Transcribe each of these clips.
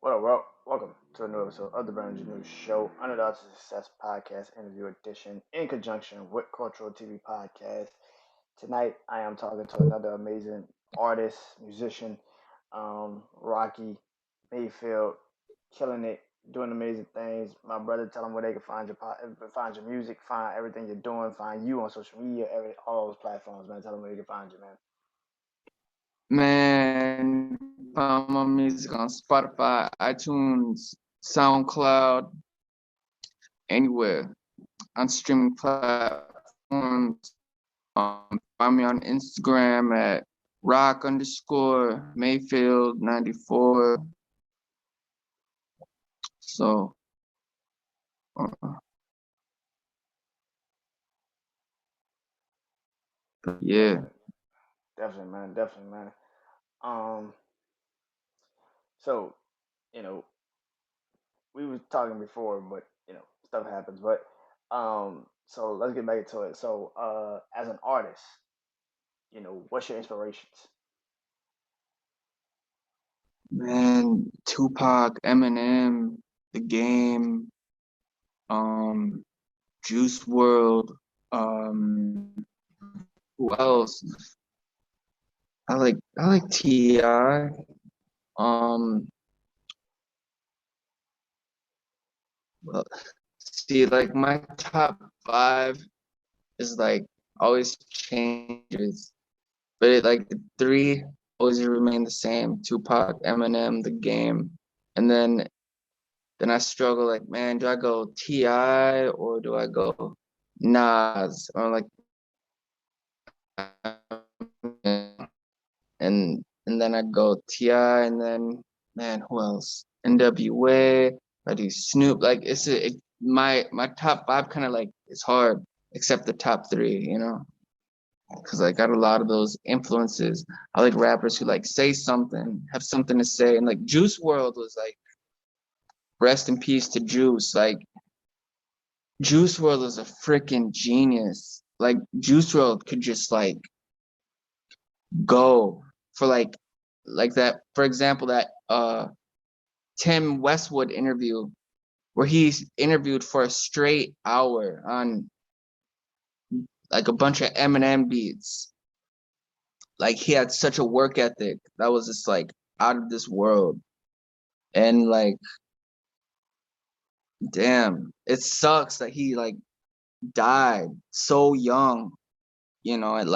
What up, world? Welcome to a new episode of the Brand New Show, Underdog to Success Podcast Interview Edition, in conjunction with Cultural TV Podcast. Tonight, I am talking to another amazing artist, musician, Rocky Mayfield, killing it, doing amazing things. My brother, tell them where they can find find your music, find everything you're doing, find you on social media, all those platforms, man. Tell them where they can find you, man. Man, find my music on Spotify, iTunes, SoundCloud, anywhere on streaming platforms. Find me on Instagram at rock_Mayfield94. So, uh, yeah. Definitely, definitely, man. Definitely, man. Um, so you know, we were talking before, but stuff happens. But so let's get back to it. So, as an artist, what's your inspirations? Man, Tupac, Eminem, The Game, um, Juice World, who else? I like Ti. Um, well, see, like my top five is like always changes, but like the three always remain the same: Tupac, Eminem, The Game, and then I struggle like, man, do I go Ti or do I go Nas or like, and then I go Ti, and then man, who else? NWA. I do Snoop. Like my top five kind of like it's hard, except the top three, because I got a lot of those influences. I like rappers who like say something, have something to say, and like Juice World was like rest in peace to Juice. Like Juice World is a freaking genius. Like Juice World could just like go for like that. For example, that Tim Westwood interview where he's interviewed for a straight hour on like a bunch of Eminem beats. Like he had such a work ethic that was just like out of this world. And like, damn, it sucks that he like died so young, and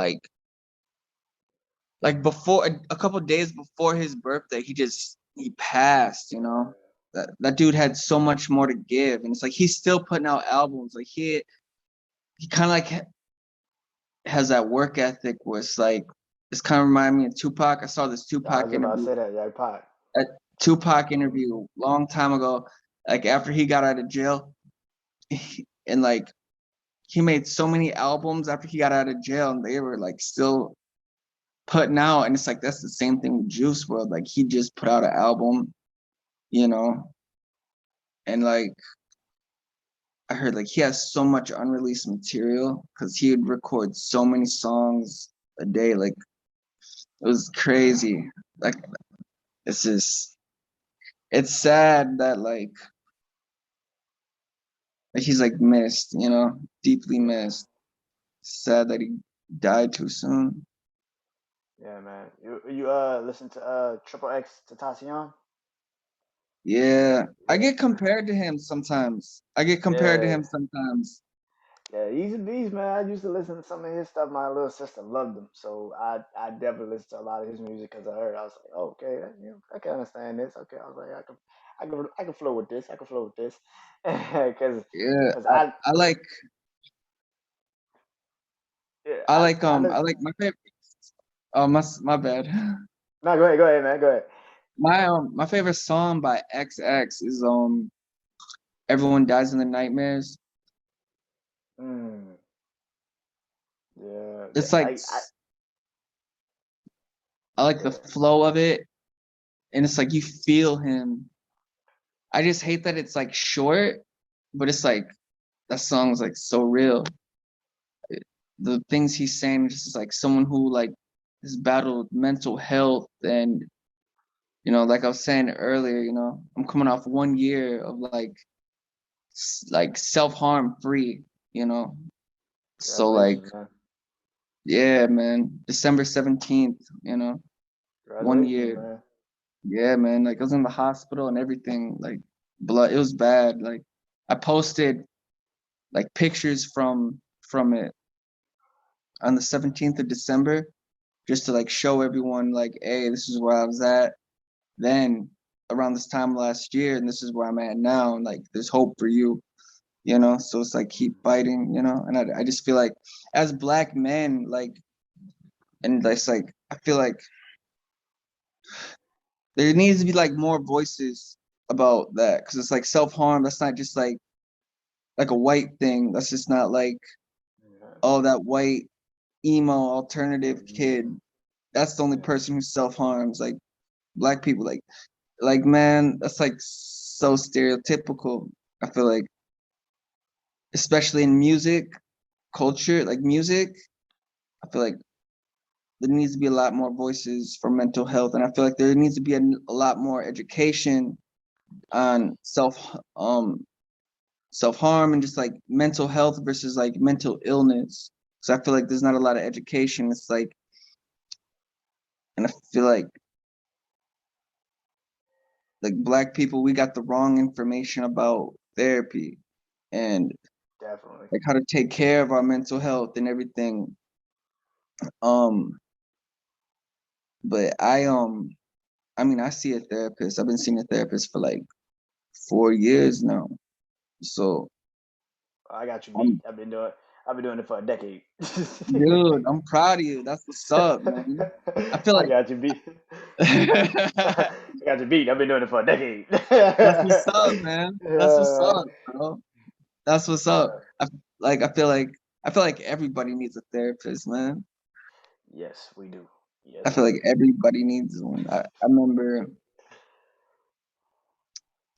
like before a couple days before his birthday, he passed, That dude had so much more to give. And it's like he's still putting out albums. Like he kind of like has that work ethic where it's kind of remind me of Tupac. I saw this Yeah, I Tupac was about to interview, say that. Yeah, pot. a Tupac interview long time ago, like after he got out of jail, and like he made so many albums after he got out of jail, and they were like still putting out. And it's like that's the same thing with Juice World. Like he just put out an album, you know, and like I heard like he has so much unreleased material because he would record so many songs a day. Like it was crazy. Like it's just it's sad that like he's like missed, deeply missed. Sad that he died too soon. Yeah, man. You listen to Triple X Tentacion? Yeah, I Yeah, get compared to him sometimes. I get compared to yeah, him sometimes. yeah. He's a beast, man. I used to listen to some of his stuff. My little sister loved him, so I definitely listened to a lot of his music because I heard. I was like, oh, okay, I can understand this. Okay, I was like, I can flow with this. I can flow with this, because Yeah, because I, I I like yeah I like I I listen. like my favorite. Oh, my bad. No, go ahead, man. Go ahead. My favorite song by XX is Everyone Dies in the Nightmares. Mm, yeah, It's like I like the yeah. flow of it, and it's like you feel him. I just hate that it's like short, but it's like that song's like so real. The things he's saying is just like someone who like has battled mental health, and like I was saying earlier, I'm coming off 1 year of like self-harm free, you know. So like, Congratulations, man. yeah, man, December 17th, 1 year. Congratulations, man. Yeah, man. Like I was in the hospital and everything, like blood, it was bad. Like I posted like pictures from it on the 17th of December just to like show everyone like, hey, this is where I was at then around this time last year, and this is where I'm at now. And like there's hope for you, So it's like keep fighting, And I just feel like as Black men, like, and it's like I feel like there needs to be like more voices about that, because it's like self-harm. That's not just like a white thing. That's just not like, Yeah. oh, that white emo alternative kid. That's the only person who self-harms. Like Black people, like man, that's like so stereotypical. I feel like, especially in music culture, like music, I feel like there needs to be a lot more voices for mental health, and I feel like there needs to be a lot more education on self-harm and just like mental health versus like mental illness. So I feel like there's not a lot of education. It's like, and I feel like Black people, we got the wrong information about therapy and Definitely. like how to take care of our mental health and everything. Um, but I mean, I see a therapist. I've been seeing a therapist for like 4 years now. So I got you beat. I'm, I've been doing it for a decade. dude, I'm proud of you. That's what's up, man. I feel I like got you beat. I that's got you beat. I've been doing it for a decade. what's up, man. That's what's up, bro. That's what's up. Uh, Like I feel like everybody needs a therapist, man. yes, we do. I Yes, feel we like do. everybody needs one. I remember,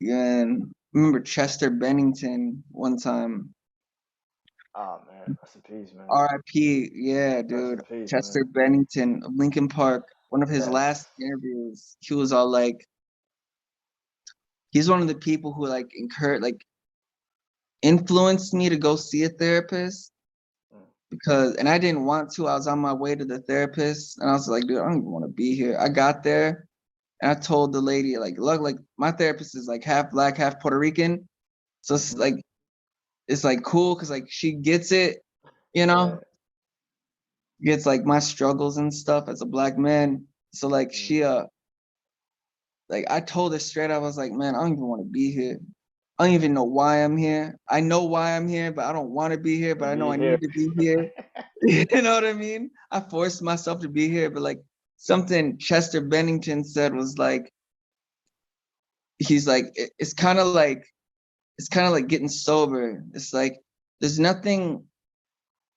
yeah, and remember Chester Bennington one time. Oh man, rest in peace, man. R.I.P. Yeah, Rest dude. in peace, man. Chester Bennington of Lincoln Park. One of his Yes. last interviews, he was all like, he's one of the people who like encouraged, like influenced me to go see a therapist Mm, because, and I didn't want to. I was on my way to the therapist, and I was like, dude, I don't even want to be here. I got there, and I told the lady, like, look, like my therapist is like half Black, half Puerto Rican, so mm-hmm. it's like cool because like she gets it, you Yeah. know, gets like my struggles and stuff as a Black man. So like Mm, like I told her straight, I was like, man, I don't even want to be here. I don't even know why I'm here. I know why I'm here, but I don't want to be here, but to I know be I here. need to be here. You know what I mean? I forced myself to be here, but like something Chester Bennington said was like, he's like, it's kind of like getting sober. It's like there's nothing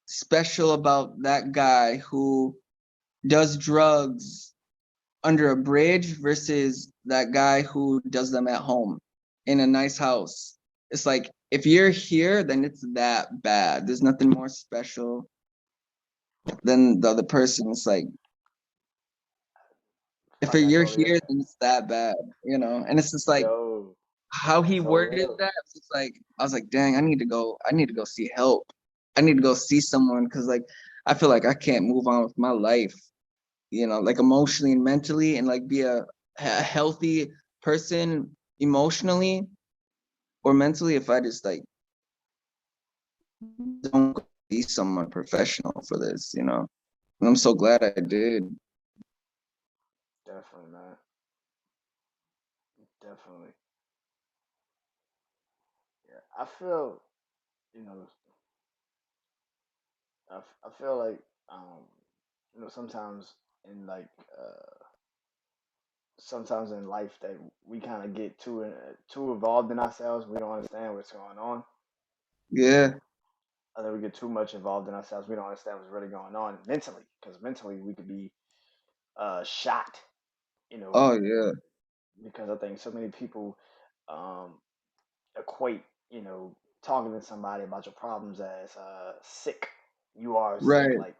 special about that guy who does drugs under a bridge versus that guy who does them at home in a nice house. It's like if you're here, then it's that bad. There's nothing more special than the other person. It's like if Like I you're told you, here, then it's that bad. And it's just like yo, how like I he told you. worded that. It's just like I was like, dang, I need to go see help. I need to go see someone because like I feel like I can't move on with my life, like emotionally and mentally, and like be a healthy person emotionally or mentally if I just like don't be someone professional for this. And I'm so glad I did. Definitely, man. Definitely. Yeah. I feel, you know, I feel like, um, sometimes in like, sometimes in life that we kind of get too involved in ourselves. We don't understand what's going on. Yeah. I think we get too much involved in ourselves. We don't understand what's really going on mentally, because mentally we could be shot. You know, Oh yeah. because I think so many people um, equate, talking to somebody about your problems as sick. You are sick, Right. like,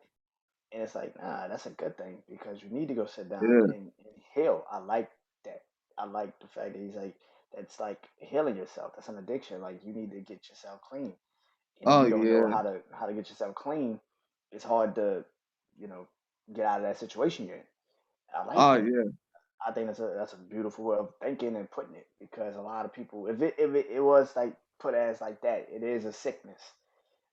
and it's like, nah, that's a good thing because you need to go sit down Yeah. and heal. I like that. I like the fact that he's like, that's like healing yourself. That's an addiction. Like you need to get yourself clean. And if Oh you don't know yeah. how to get yourself clean, it's hard to, you know, get out of that situation you're in. I like Oh that. yeah. I think that's a beautiful way of thinking and putting it, because a lot of people, if it was like put as like that, it is a sickness.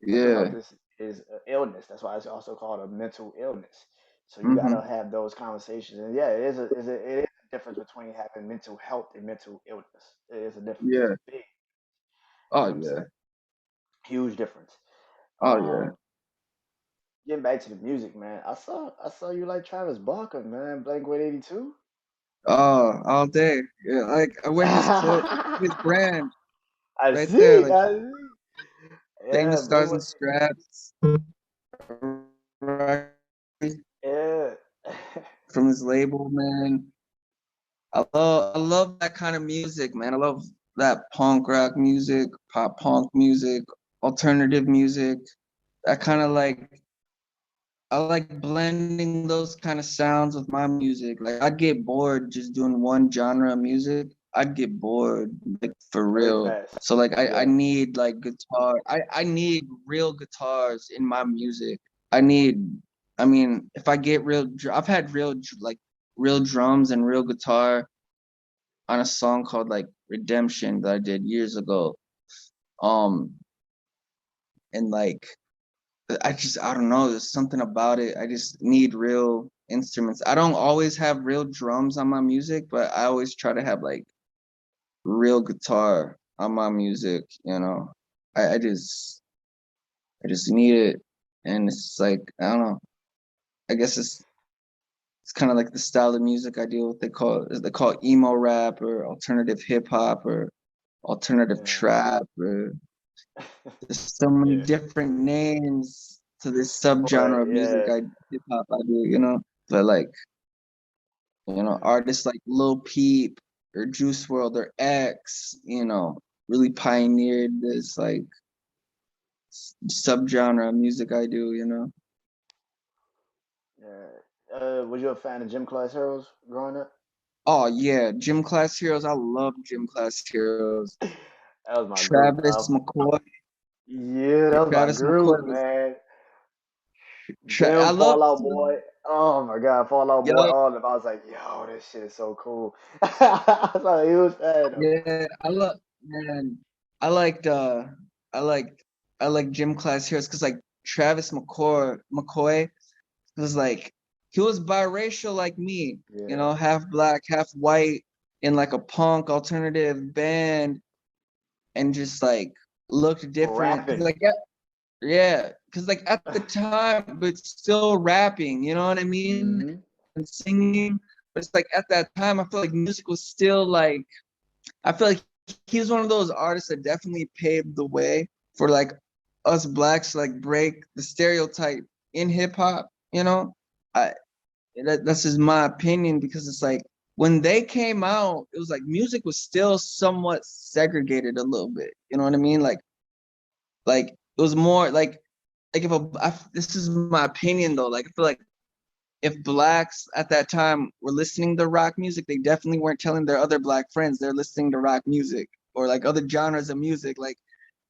Mental health Yeah. is an illness. That's why it's also called a mental illness. So you gotta Mm-hmm. have those conversations. And yeah, it is a difference between having mental health and mental illness. It is a difference. It's Yeah. a big, you Oh know what I'm yeah. saying? Huge difference. Oh yeah. Um, Getting back to the music, man. I saw you like Travis Barker, man. Blink 182. Oh, all day. Yeah, like I wear his clothes, his I brand right there, see, like I see. Yeah, famous Blink stars One. and straps, right, Yeah. from his label, man. I love that kind of music, man. I love that punk rock music, pop punk music, alternative music. That kind of like I like blending those kind of sounds with my music. Like I'd get bored just doing one genre of music. I'd get bored, like for Very real. fast. So like I Yeah. need like guitar. I need real guitars in my music. I need I mean, if I get I've had like real drums and real guitar on a song called like Redemption that I did years ago. Um and like I don't know, there's something about it. I just need real instruments. I don't always have real drums on my music, but I always try to have like real guitar on my music, you know. I just need it. And it's like, I don't know. I guess it's kind of like the style of music I do. What they call emo rap or alternative hip hop or alternative Yeah. trap or there's so many Yeah. different names to this Boy, subgenre of music yeah. I hip hop I do, you know. But like, artists like Lil Peep or Juice World or X, really pioneered this like subgenre of music I do, you know. Yeah. Was you a fan of Gym Class Heroes growing up? Oh yeah, Gym Class Heroes. I love Gym Class Heroes. That was my group. Travis McCoy. Yeah, that was my Travis McCoy group, was. man. Them I love. Fallout Boy. Oh my God, Fallout Boy. Yo, All of them. I was like, yo, this shit is so cool. I was like, he was fan of. yeah, I love. Man, I liked. I liked. I like Gym Class Heroes because like Travis McCoy was like he was biracial like me, Yeah. half black, half white in like a punk alternative band and just like looked different. Cause Rapping. like yeah, because like at the time, but still rapping, you know what I mean? Hmm. And singing. But it's like at that time, I feel like music was still like I feel like he's one of those artists that definitely paved the way for like us blacks to like break the stereotype in hip hop, you know? I that's just my opinion because it's like when they came out, it was like music was still somewhat segregated a little bit. You know what I mean? Like it was more like this is my opinion though. Like I feel like if blacks at that time were listening to rock music, they definitely weren't telling their other black friends they're listening to rock music or like other genres of music. Like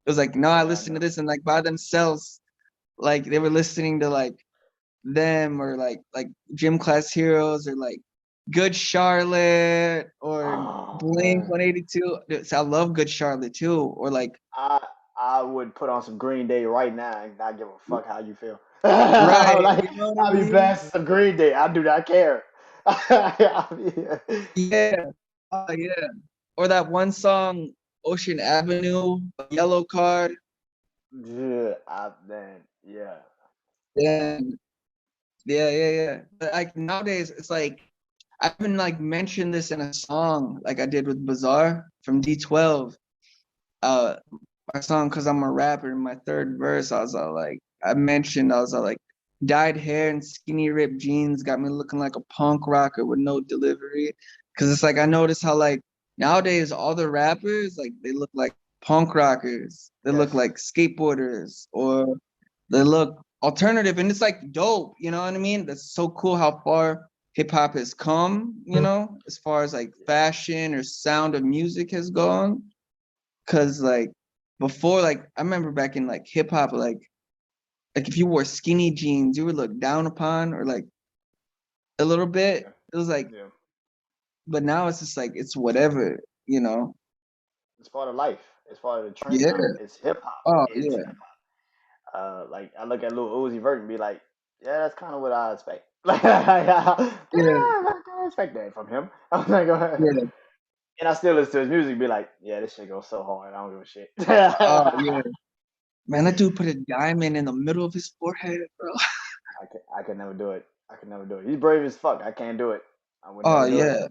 it was like, no, I Yeah, I listen to know. this and like by themselves, like they were listening to like them or like Gym Class Heroes or like Good Charlotte or Oh Blink man. 182. I love Good Charlotte too. Or like I I would put on some Green Day right now and not give a fuck how you feel. I would right, like you know what I I'll be mean? blasting some Green Day. I do not care. Yeah. Oh yeah. Or that one song, Ocean Avenue, Yellow Card. Yeah, man, yeah. Yeah, yeah. But like nowadays, it's like I haven't like mentioned this in a song like I did with Bazaar from D12. Uh, my song "Cause I'm a Rapper" in my third verse, I was all like, I was all like, dyed hair and skinny ripped jeans got me looking like a punk rocker with no delivery. Cause it's like I noticed how like nowadays all the rappers like they look like punk rockers, they look Yes. like skateboarders, or they look alternative, and it's like dope. You know what I mean? That's so cool how far. hip hop has come, you know, as far as like fashion or sound of music has gone. Cause like before, like I remember back in like hip hop, like if you wore skinny jeans, you were looked down upon or like a little bit. Yeah. It was like, Yeah. but now it's just like it's whatever, you know. It's part of life. It's part of the trend Yeah. now. It's hip hop. Oh It's yeah. hip hop. Like I look at Lil Uzi Vert and be like, yeah, that's kind of what I expect. Like, yeah, Yeah. I expect that from him. I'm like, Yeah. and I still listen to his music, and be like, yeah, this shit goes so hard. I don't give a shit. Oh yeah. Man, that dude put a diamond in the middle of his forehead, bro. I can never do it. I can never do it. He's brave as fuck. I can't do it. I would Oh never do it. yeah.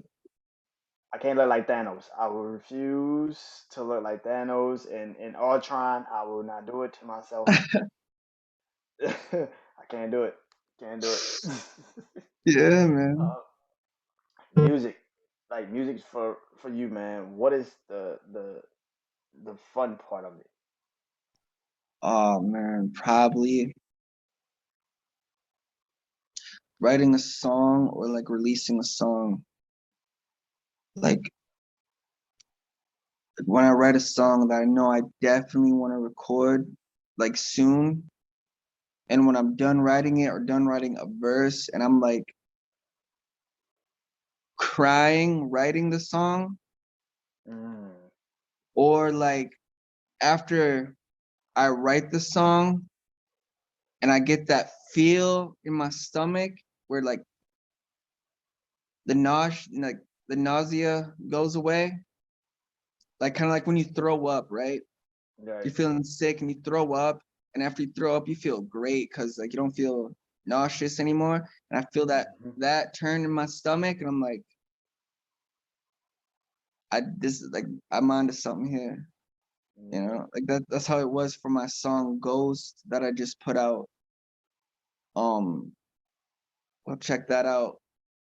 I can't look like Thanos. I will refuse to look like Thanos and Ultron. I will not do it to myself. I can't do it. Can't do it. Yeah, man. uh, music, like music for you, man. What is the fun part of it? Oh man, probably writing a song or like releasing a song. Like when I write a song that I know I definitely want to record like soon, and when I'm done writing it or done writing a verse and I'm like crying writing the song, Mm, or like after I write the song and I get that feel in my stomach where like the nausea goes away, like kind of like when you throw up, right? right. You're feeling sick and you throw up, and after you throw up, you feel great because like you don't feel nauseous anymore. And I feel Hmm. that turn in my stomach, and I'm like, this is like I'm onto something here, you Yeah, know? Like that's how it was for my song Ghost that I just put out. Um, well, check that out.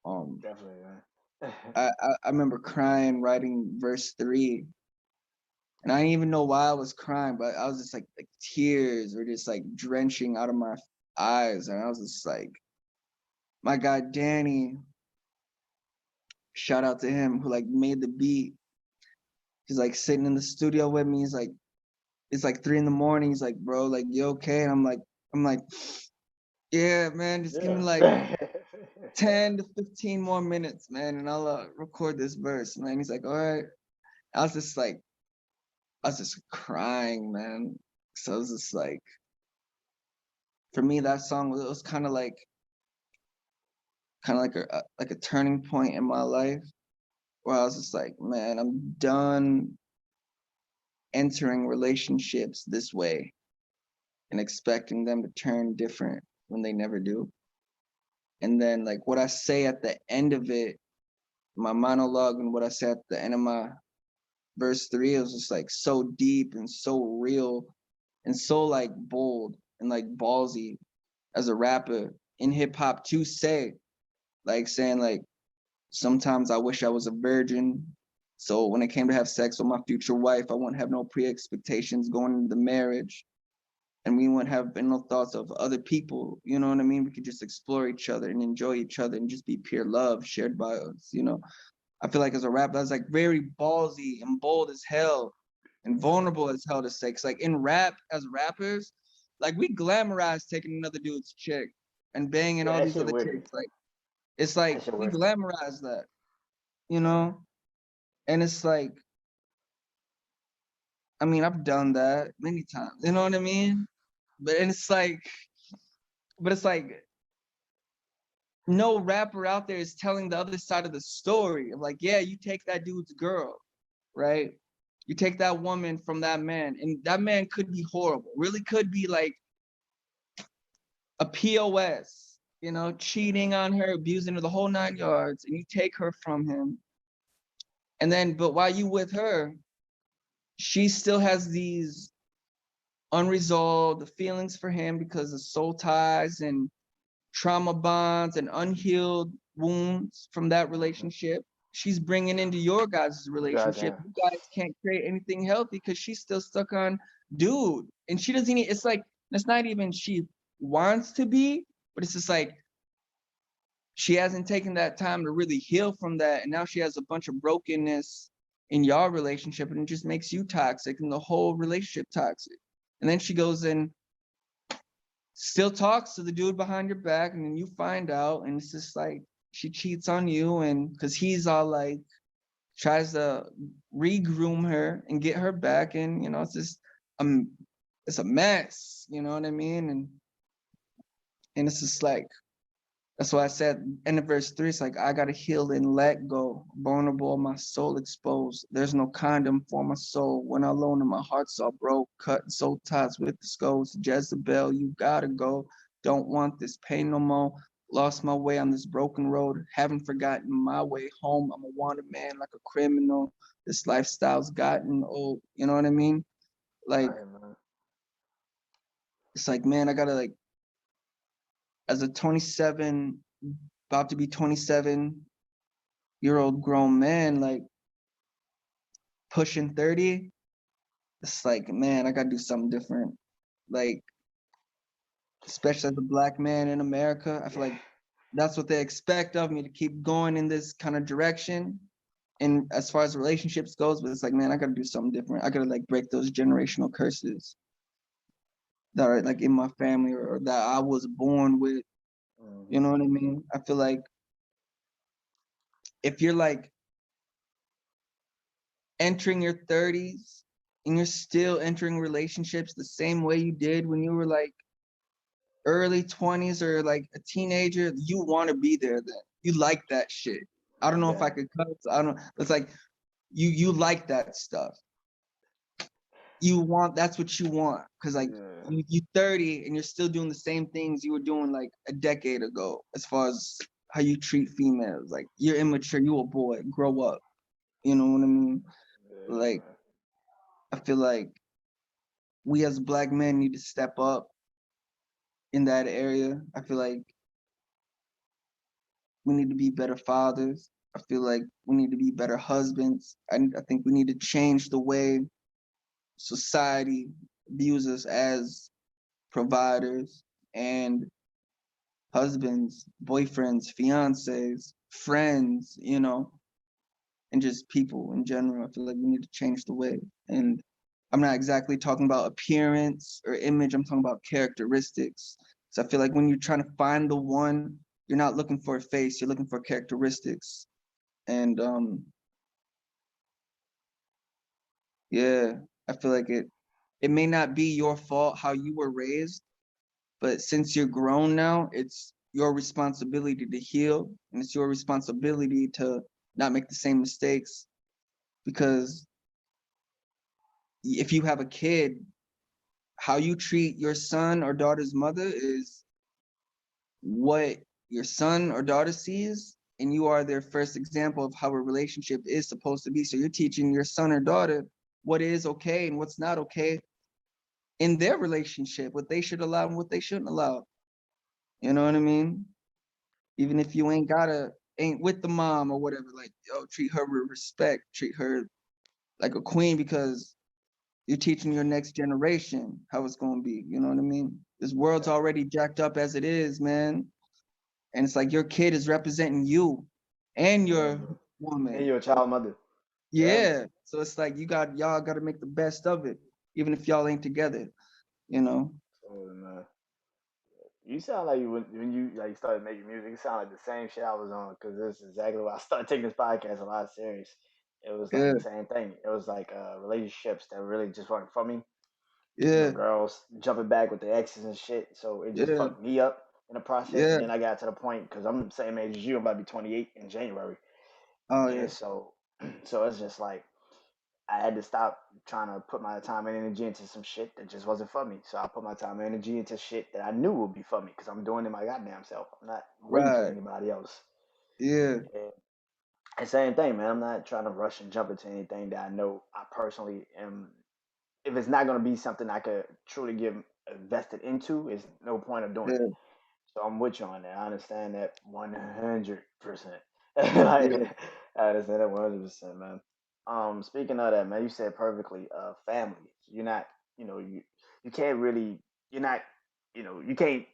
Um, definitely, man. I remember crying writing verse 3, and I didn't even know why I was crying, but I was just like tears were just like drenching out of my eyes, and I was just like, my guy Danny, shout out to him, who like made the beat. He's like sitting in the studio with me. He's like, it's like 3 in the morning. He's like, bro, like you okay? And I'm like, yeah, man, just give me like Yeah. 10 to 15 more minutes, man, and I'll record this verse, man. He's like, all right. I was just like, I was just crying, man. So it was just like, for me, that song was kind of like a turning point in my life where I was just like, man, I'm done entering relationships this way and expecting them to turn different when they never do. And then like what I say at the end of it, my monologue and what I say at the end of my verse 3, it was just like so deep and so real and so like bold and like ballsy as a rapper in hip hop to say, like saying like sometimes I wish I was a virgin. So when it came to have sex with my future wife, I wouldn't have no pre-expectations going into the marriage. And we wouldn't have no thoughts of other people. You know what I mean? We could just explore each other and enjoy each other and just be pure love shared by us, you know? I feel like as a rapper, that's like very ballsy and bold as hell and vulnerable as hell to say. Cause like in rap, as rappers, like we glamorize taking another dude's chick and banging Yeah, all that these shit other weird. chicks. Like it's That like shit we weird. glamorize that, you Yeah. know? And it's like, I mean, I've done that many times, you know what I mean? But and it's like no rapper out there is telling the other side of the story of like, yeah, you take that dude's girl, right? You take that woman from that man, and that man could be horrible, really could be like a POS, you know, cheating on her, abusing her, the whole 9 yards, and you take her from him. And then, but while you with her, she still has these unresolved feelings for him because of soul ties and trauma bonds and unhealed wounds from that Mm-hmm. relationship. She's bringing into your guys' relationship. Goddamn. You guys can't create anything healthy because she's still stuck on dude. And she doesn't it's like, it's not even she wants to be, but it's just like she hasn't taken that time to really heal from that, and now she has a bunch of brokenness in your relationship, and it just makes you toxic and the whole relationship toxic. And then she goes and still talks to the dude behind your back, and then you find out, and it's just like she cheats on you, and because he's all like tries to re-groom her and get her back, and it's just it's a mess, you know what I mean? And it's just like, that's why I said in verse 3, it's like, I gotta heal and let go, vulnerable, my soul exposed. There's no condom for my soul. When I alone and my heart's all broke, cut and soul ties with the skulls. Jezebel, you gotta go. Don't want this pain no more. Lost my way on this broken road. Haven't forgotten my way home. I'm a wanted man like a criminal. This lifestyle's gotten old. You know what I mean? Like, it's like, man, I gotta like, as a 27, about to be 27-year-old grown man, like pushing 30, it's like, man, I gotta do something different. Like, especially as a Black man in America, I feel like that's what they expect of me, to keep going in this kind of direction. And as far as relationships goes, but it's like, man, I gotta do something different. I gotta like break those generational curses that are like in my family, or that I was born with. You know what I mean? I feel like if you're like entering your 30s and you're still entering relationships the same way you did when you were like early 20s or like a teenager, you want to be there then. You like that shit. I don't know if I could cut. I don't. It's like you like that stuff. You want, that's what you want, because like you 30 and you're still doing the same things you were doing like a decade ago, as far as how you treat females. Like, you're immature, you a boy, grow up. You know what I mean? Like, I feel like we as Black men need to step up in that area. I feel like we need to be better fathers. I feel like we need to be better husbands. I think we need to change the way society views us as providers and husbands, boyfriends, fiancés, friends, and just people in general. I feel like we need to change the way. And I'm not exactly talking about appearance or image, I'm talking about characteristics. So I feel like when you're trying to find the one, you're not looking for a face, you're looking for characteristics. And yeah, I feel like it may not be your fault how you were raised, but since you're grown now, it's your responsibility to heal, and it's your responsibility to not make the same mistakes. Because if you have a kid, how you treat your son or daughter's mother is what your son or daughter sees, and you are their first example of how a relationship is supposed to be. So you're teaching your son or daughter what is okay and what's not okay in their relationship, what they should allow and what they shouldn't allow. You know what I mean? Even if you ain't with the mom or whatever, like, yo, treat her with respect, treat her like a queen, because you're teaching your next generation how it's gonna be. You know what I mean? This world's already jacked up as it is, man. And it's like your kid is representing you and your woman. And your child mother. Yeah. So it's like y'all gotta make the best of it, even if y'all ain't together, you know? Man. You sound like when you like started making music, it sounded like the same shit I was on, because this is exactly why I started taking this podcast a lot serious. It was like Yeah. the same thing. It was like relationships that really just weren't for me. Yeah. Girls jumping back with their exes and shit. So it just Yeah. fucked me up in the process. Yeah. And then I got to the point, because I'm the same age as you. I'm about to be 28 in January. Oh And yeah. so it's just like I had to stop trying to put my time and energy into some shit that just wasn't for me. So I put my time and energy into shit that I knew would be for me, because I'm doing it my goddamn self. I'm not waiting for Right. anybody else. Yeah. And same thing, man. I'm not trying to rush and jump into anything that I know I personally am. If it's not going to be something I could truly get invested into, it's no point of doing it. Yeah. So I'm with you on that. I understand that 100%. Yeah. Like, I understand that 100%, man. Speaking of that, man, you said perfectly. Family. You're not, you can't really, you're not, you can't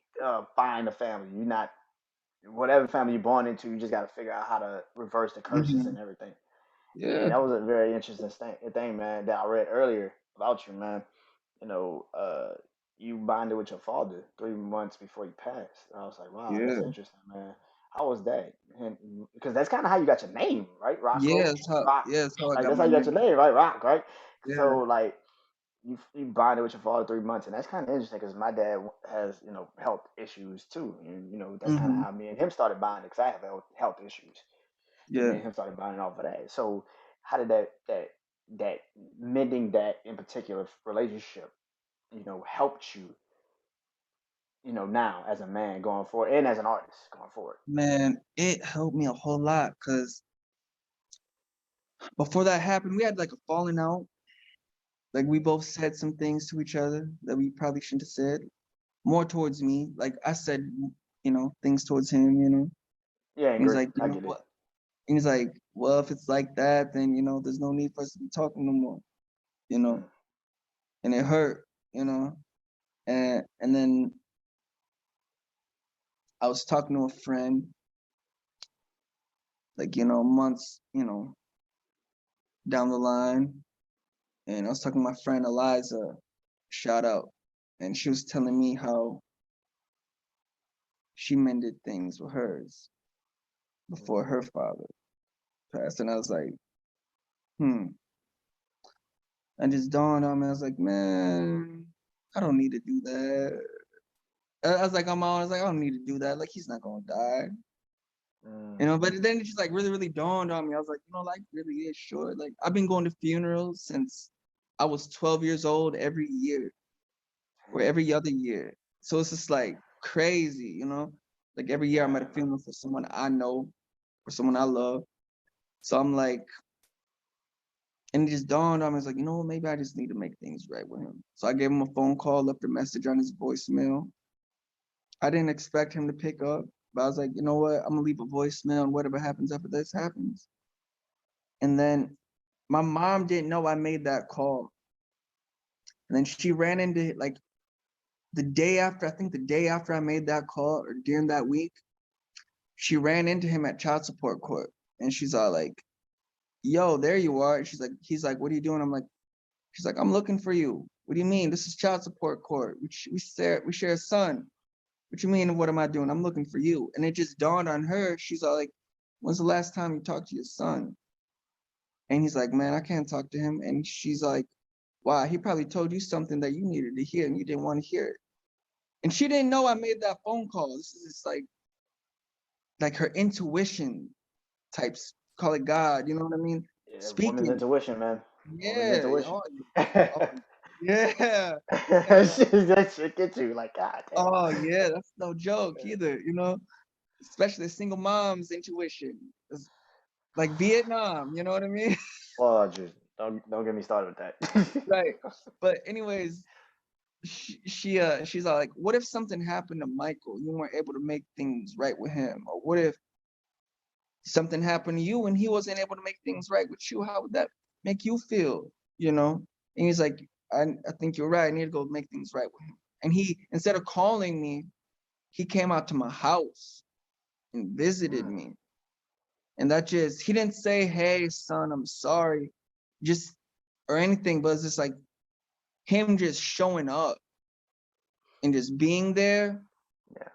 find a family. You're not whatever family you're born into, you just got to figure out how to reverse the curses Mm-hmm. and everything. Yeah. And that was a very interesting thing, man, that I read earlier about you, man. You know, you bonded with your father 3 months before you passed. And I was like, wow, that's Yeah. interesting, man. How was that? And because that's kind of how you got your name, right? Yeah. Rocco, That's how. Rock. Yeah. That's how I Like got that's how my you got your name. name, right? Rock, right? Yeah. So like you bonded with your father 3 months, and that's kind of interesting because my dad has health issues too, and that's kind of Mm-hmm. how me and him started bonding because I have health issues, and me Yeah. and him started bonding off of that. So how did that mending that in particular relationship, helped you, now as a man going forward and as an artist going forward? Man, it helped me a whole lot because before that happened, we had like a falling out. Like we both said some things to each other that we probably shouldn't have said. More towards me. Like I said, things towards him, And Yeah, he's angry. like, you I know get it. what? And he's like, well, if it's like that, then there's no need for us to be talking no more, you Mm, know. And it hurt, And then I was talking to a friend, like, months, down the line. And I was talking to my friend Eliza, shout out. And she was telling me how she mended things with hers before her father passed. And I was like, hmm. And just dawned on me, I was like, man, I don't need to do that. I was like, I was like, I don't need to do that. Like, he's not gonna die. mm, But then it just like really, really dawned on me. I was like, life really is short. Like, I've been going to funerals since I was 12 years old every year or every other year. So it's just like crazy, Like every year I'm at a yeah, funeral for someone I know, for someone I love. So I'm like, and it just dawned on me, I was like, maybe I just need to make things right with him. So I gave him a phone call, left a message on his voicemail. I didn't expect him to pick up, but I was like, you know what? I'm gonna leave a voicemail, and whatever happens after this happens. And then my mom didn't know I made that call. And then she ran into like the day after, I think the day after I made that call or during that week, she ran into him at child support court. And she's all like, yo, there you are. And he's like, what are you doing? She's like, I'm looking for you. What do you mean? This is child support court. We share a son. What you mean? What am I doing? I'm looking for you. And it just dawned on her. She's all like, when's the last time you talked to your son? And he's like, man, I can't talk to him. And she's like, wow, he probably told you something that you needed to hear and you didn't want to hear it. And she didn't know I made that phone call. This is just like her intuition types, call it God, you know what I mean? yeah. Woman's Speaking. intuition, man. Woman's Yeah. intuition. Oh, yeah. That shit get you like, God damn. Oh yeah, that's no joke either, especially single mom's intuition. It's like Vietnam, you know what I mean? Well, just don't get me started with that. Right. But anyways, she's all like, what if something happened to Michael? You weren't able to make things right with him? Or what if something happened to you and he wasn't able to make things right with you? How would that make you feel? And he's like, I think you're right. I need to go make things right with him. And he, instead of calling me, he came out to my house and visited Mm, me. And he didn't say, hey, son, I'm sorry, just, or anything, but it's just like him just showing up and just being there yeah,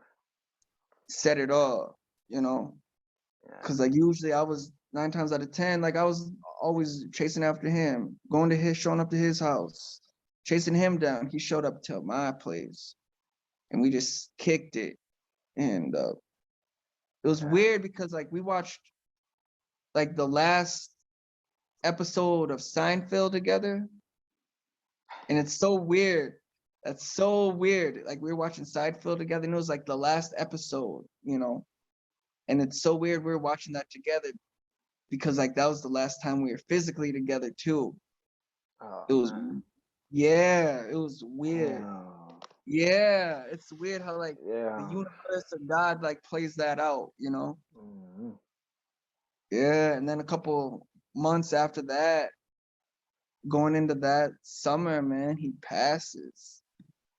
said it all, yeah. Because like usually I was 9 times out of 10, like I was always chasing after him, showing up to his house, chasing him down. He showed up to my place and we just kicked it. And it was Yeah. weird because like we watched like the last episode of Seinfeld together. And it's so weird. That's so weird. Like we were watching Seinfeld together and it was like the last episode, And it's so weird we were watching that together because like that was the last time we were physically together too. Oh It was, man. yeah, it was weird. Damn. Yeah, it's weird how like the Yeah. universe or God like plays that out. Mm-hmm. Yeah, and then a couple months after that, going into that summer, man, he passes.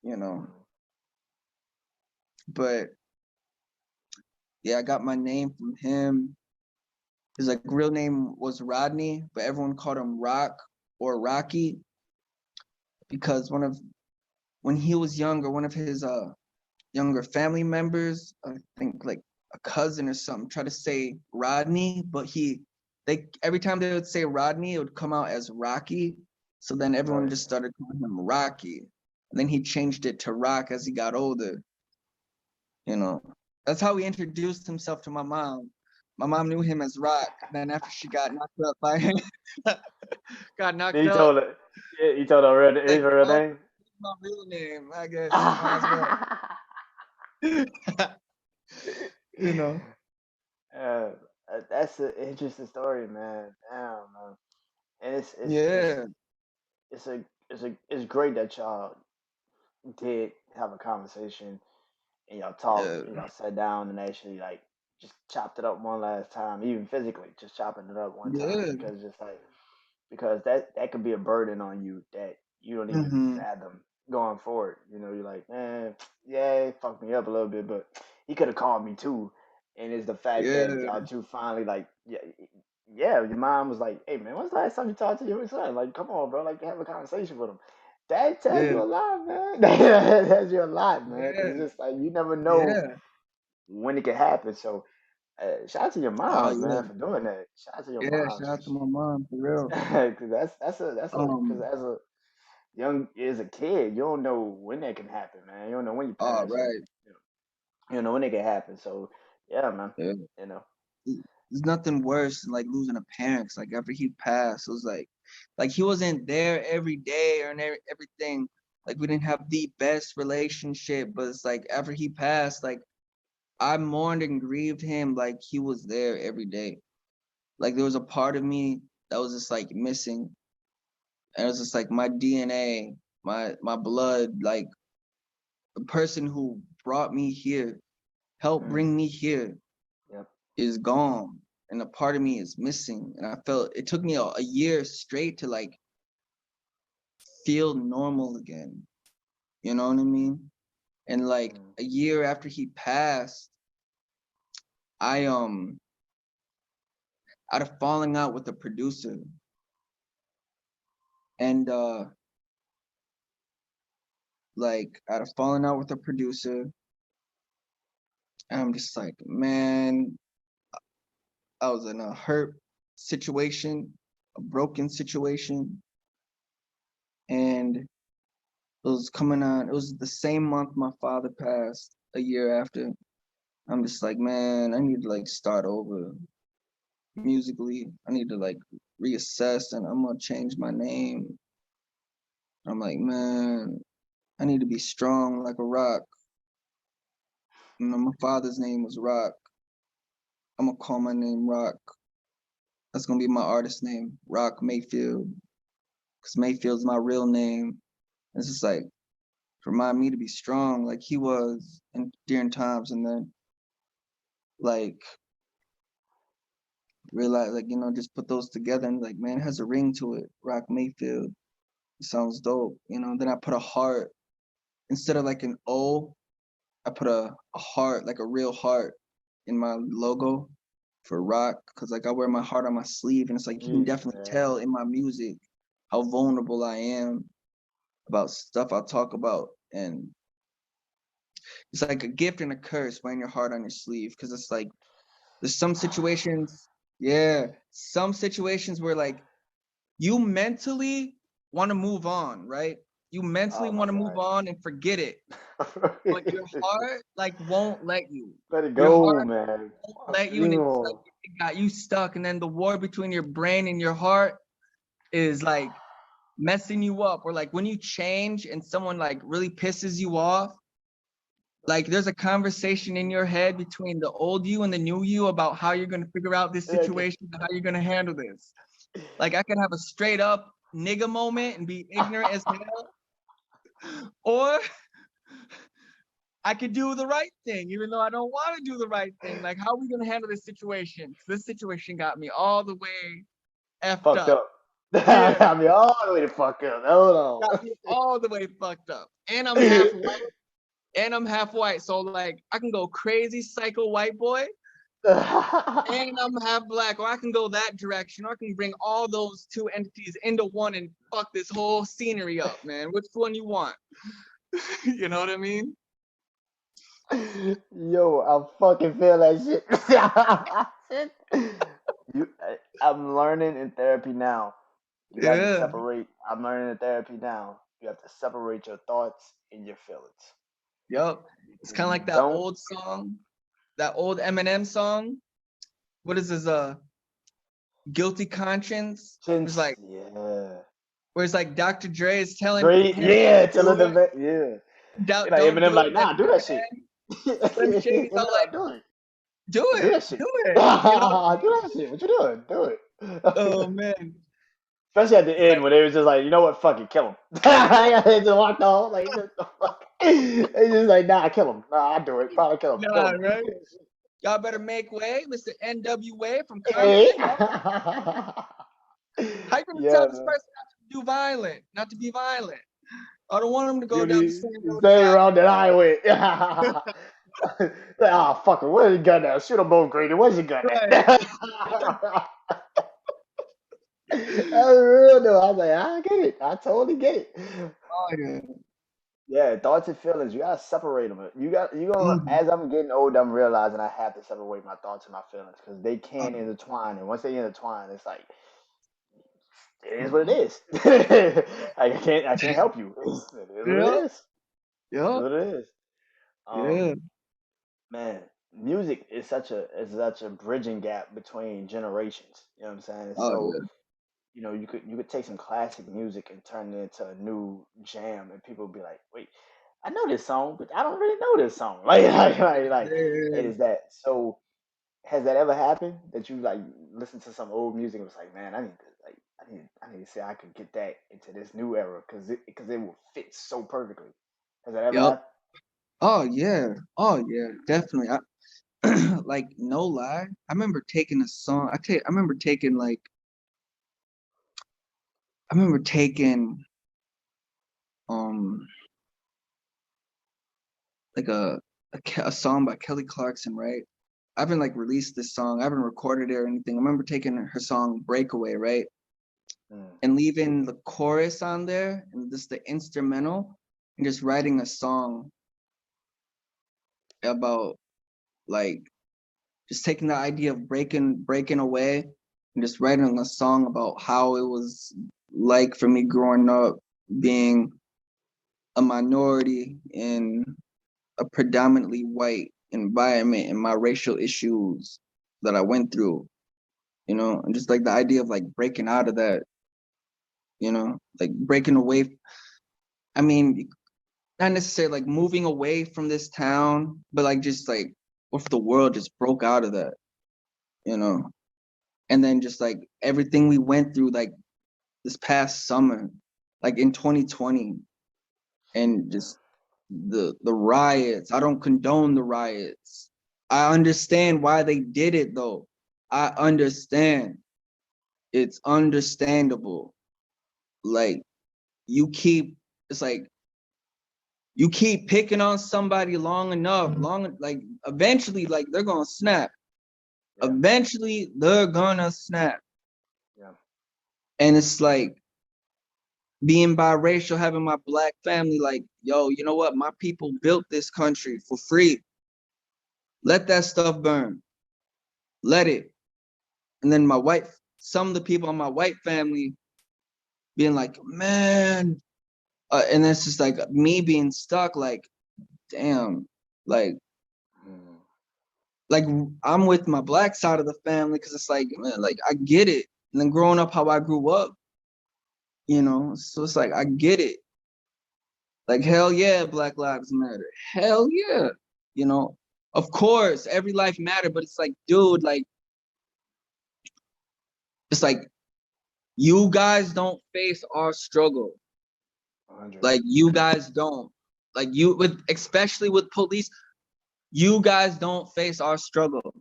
you know. Mm. But Yeah, I got my name from him. His like real name was Rodney, but everyone called him Rock or Rocky because when he was younger, one of his younger family members, I think like a cousin or something, tried to say Rodney, but they every time they would say Rodney, it would come out as Rocky. So then everyone Right. just started calling him Rocky. And then he changed it to Rock as he got older. You know, that's how he introduced himself to my mom. My mom knew him as Rock. Then after she got knocked up by him, got Then knocked he up, told her, yeah, he told her his like, real oh, name. my real name, I guess. Might as well. You know. uh, that's an interesting story, man. Damn, man. And Yeah. it's a it's great that y'all did have a conversation and y'all talked Yeah. and y'all sat down and actually like just chopped it up one last time, even physically, just chopping it up one time Yeah. because just like because that could be a burden on you that you don't even Mm-hmm. fathom going forward. You know, you're like, man, yeah, it fucked me up a little bit, but he could have called me too. And it's the fact that Yeah. y'all two finally like, yeah, yeah, your mom was like, hey man, when's the last time you talked to your son? Like, come on, bro, like have a conversation with him. That tells Yeah. you a lot, man. That tells you a lot, man, because Yeah. it's just like you never know Yeah. when it could happen. So, shout out to your Oh moms, yeah. man, for doing that. Shout out to your Yeah. moms, Shout out to my mom for real. because because Um. as a young as a kid, you don't know when that can happen, man. You don't know when your Oh parents are, right. you don't know when it can happen. So yeah, man, Yeah. you know, There's nothing worse than like losing a parent. 'Cause, like after he passed, it was like he wasn't there every day or everything. Like we didn't have the best relationship, but it's like after he passed, like I mourned and grieved him like he was there every day. Like there was a part of me that was just like missing. And it was just like my DNA, my blood, like the person who brought me here, helped mm, bring me here, yep, is gone. And a part of me is missing. And I felt it took me a year straight to like feel normal again. You know what I mean? And like mm, a year after he passed, I out of falling out with a producer. And like out of falling out with a producer, I'm just like, man, I was in a hurt situation, a broken situation, and it was coming on. It was the same month my father passed, a year after. I'm just like, man, I need to like start over musically. I need to like reassess, and I'm gonna change my name. I'm like, man, I need to be strong like a rock. You know, my father's name was Rock. I'm gonna call my name Rock. That's gonna be my artist name, Rock Mayfield, because Mayfield's my real name. It's just like remind me to be strong like he was in during times, and then like realize like just put those together and like man, it has a ring to it. Rock Mayfield. It sounds dope. Then I put a heart instead of like an O. I put a heart, like a real heart, in my logo for rock, because like I wear my heart on my sleeve, and it's like you can definitely yeah, tell in my music how vulnerable I am about stuff I talk about. And it's like a gift and a curse wearing your heart on your sleeve, because it's like there's some situations, yeah, some situations where like you mentally want to move on, right? You mentally oh my want to move god, on and forget it, but your heart like won't let you. let it Your go, heart man. won't Fuck let you, and it's like you. it got you stuck. And then the war between your brain and your heart is like messing you up. Or like when you change and someone like really pisses you off, like there's a conversation in your head between the old you and the new you about how you're gonna figure out this Like, situation and how you're gonna handle this. Like I can have a straight up nigga moment and be ignorant as hell, or I could do the right thing, even though I don't want to do the right thing. Like, how are we gonna handle this situation? 'Cause this situation got me all the way effed fucked up. up. Yeah, I mean, all the way to fuck up. Hold got on. me all the way fucked up. And I'm half white. and I'm half white. So like I can go crazy psycho white boy, and I'm half black, or I can go that direction, or I can bring all those two entities into one and fuck this whole scenery up, man. Which one you want? You know what I mean? Yo, I fucking feel that shit. I'm learning in therapy now. You got to Yeah. separate. I'm learning in therapy now. You have to separate your thoughts and your feelings. Yep. It's Because kind of you like that don't. old song, that old Eminem song. What is this? Guilty Conscience. It's like Yeah. where it's like Dr. Dre is telling Great. him not Yeah. to do Telling them it. that. Yeah. Don't Like don't Eminem, do it. like, Then nah, do that shit. Slim Shady's Eminem, all like, like, do it. do Do it, that shit. do do it. You know what I mean? that shit. What you doing? Do Oh it. man. Especially at the It's end like, when they was just like, you know what, fuck it, kill him. They just walked off like, what the fuck? They just like, nah, kill him. Nah, I do it. Probably kill him. Kill nah, him. right? Y'all better make way, Mr. NWA from Hey. Compton. How you gonna tell Yeah, this man. person not to be violent? I don't want him to go down the Judy, same road as stay I around did. that highway. Like, ah, fuck it. Where's your gun at? Shoot them both, Grady. Where's your gun at? Right. That's real though. I was like, I get it. I totally get it. Oh yeah. Yeah, thoughts and feelings. You gotta separate them. You gonna. Mhm. As I'm getting older, I'm realizing I have to separate my thoughts and my feelings because they Oh, can intertwine, and once they intertwine, it's like it is what it mhm. is. I can't help you. It is what it Yeah. is. It is Yeah. what it is. Yeah. Um, man, music is such a bridging gap between generations. You know what I'm saying? Oh So yeah. you could take some classic music and turn it into a new jam, and people would be like, "Wait, I know this song, but I don't really know this song." Like it Yeah. is that. So has that ever happened that you like listen to some old music and was like, "Man, I need to like I need to see how I could get that into this new era because it will fit so perfectly." Has that ever Yep. happened? Oh yeah. Oh yeah. Definitely. Like no lie. I remember taking a song. I remember taking like I remember taking um like a song by Kelly Clarkson, right? I haven't like released this song. I haven't recorded it or anything. I remember taking her song Breakaway, right? Mm, And leaving the chorus on there and just the instrumental and just writing a song about like just taking the idea of breaking away and just writing a song about how it was like for me growing up being a minority in a predominantly white environment and my racial issues that I went through, and just like the idea of like breaking out of that, like breaking away. I mean, not necessarily like moving away from this town, but like just like what if the world just broke out of that, you know? And then just like everything we went through like this past summer, like in 2020, and yeah. just the riots. I don't condone the riots. I understand why they did it though. I understand. It's understandable. Like you keep it's like you keep picking on somebody long enough, like eventually like they're gonna snap. Yeah. Eventually they're gonna snap. Yeah. And it's like being biracial, having my black family, like, yo, you know what? My people built this country for free. Let that stuff burn. Let it. And then some of the people on my white family being like, man, and it's just like me being stuck, like, damn, like, Mm, like I'm with my black side of the family because it's like, man, like I get it. And then growing up how I grew up, so it's like I get it. Like hell yeah, Black Lives Matter. Hell yeah, you know. Of course, every life matter, but it's like, dude, like it's like you guys don't face our struggle. 100. Like you guys don't. Like especially with police, you guys don't face our struggle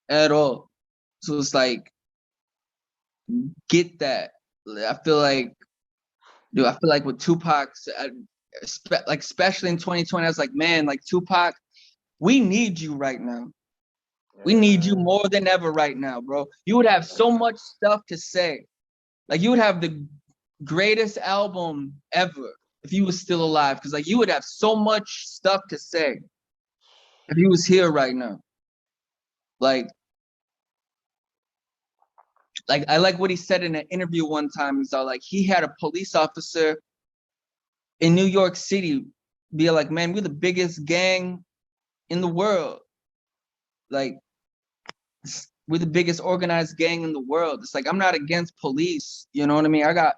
at all. So it's like get that. I feel like, dude, I feel like with Tupac, like especially in 2020, I was like, man, like Tupac, we need you right now. We need you more than ever right now, bro. You would have so much stuff to say. Like you would have the greatest album ever if you was still alive. Cause like you would have so much stuff to say if he was here right now. Like I like what he said in an interview one time. He's all like, he had a police officer in New York City be like, man, we're the biggest gang in the world. Like, we're the biggest organized gang in the world. It's like, I'm not against police. You know what I mean? I got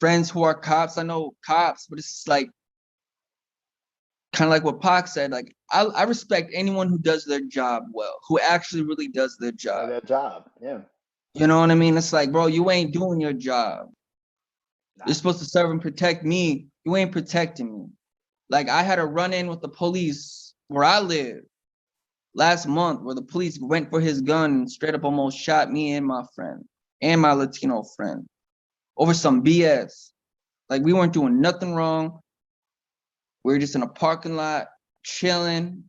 friends who are cops. I know cops, but it's like, kind of like what Pac said, like, I respect anyone who does their job well, who actually really does their job. Their job, yeah. You know what I mean? It's like, bro, you ain't doing your job. Nah. You're supposed to serve and protect me. You ain't protecting me. Like, I had a run-in with the police where I live last month, where the police went for his gun and straight up almost shot me and my friend and my Latino friend over some BS. Like, we weren't doing nothing wrong. We were just in a parking lot chilling,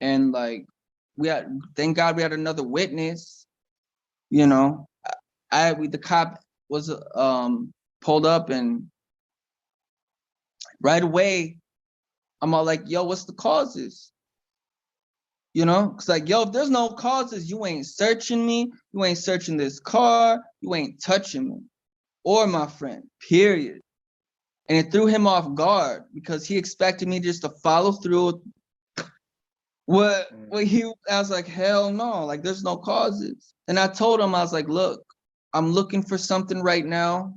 and like thank God we had another witness. You know, the cop was pulled up, and right away I'm all like, yo, what's the causes? You know, because like, yo, if there's no causes, you ain't searching me, you ain't searching this car, you ain't touching me or my friend, period. And it threw him off guard because he expected me just to follow through what I was like, hell no, like there's no causes. And I told him, I was like, look, I'm looking for something right now.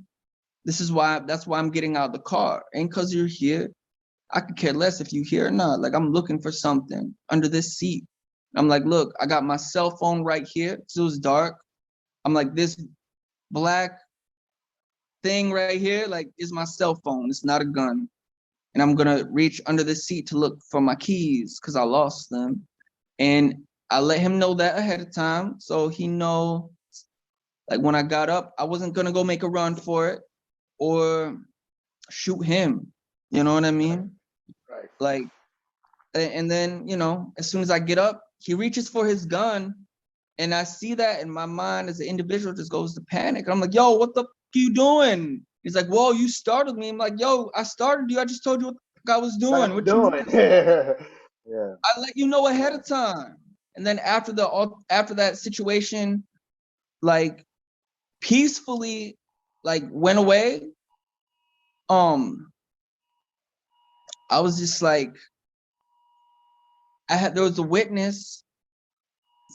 That's why I'm getting out of the car. Ain't because you're here. I could care less if you here or not. Like, I'm looking for something under this seat. I'm like, look, I got my cell phone right here. So it was dark. I'm like, this black thing right here, like, is my cell phone. It's not a gun. And I'm gonna reach under the seat to look for my keys because I lost them. And I let him know that ahead of time, so he know, like, when I got up, I wasn't gonna go make a run for it or shoot him. You know what I mean? Right. Like, and then, you know, as soon as I get up, he reaches for his gun, and I see that, and my mind as an individual just goes to panic. And I'm like, yo, what the fuck are you doing? He's like, whoa, you startled me. I'm like, yo, I started you. I just told you what the fuck I was doing. What you mean? Yeah. I let you know ahead of time. And then after that situation, like, peacefully, like, went away, I was just like, there was a witness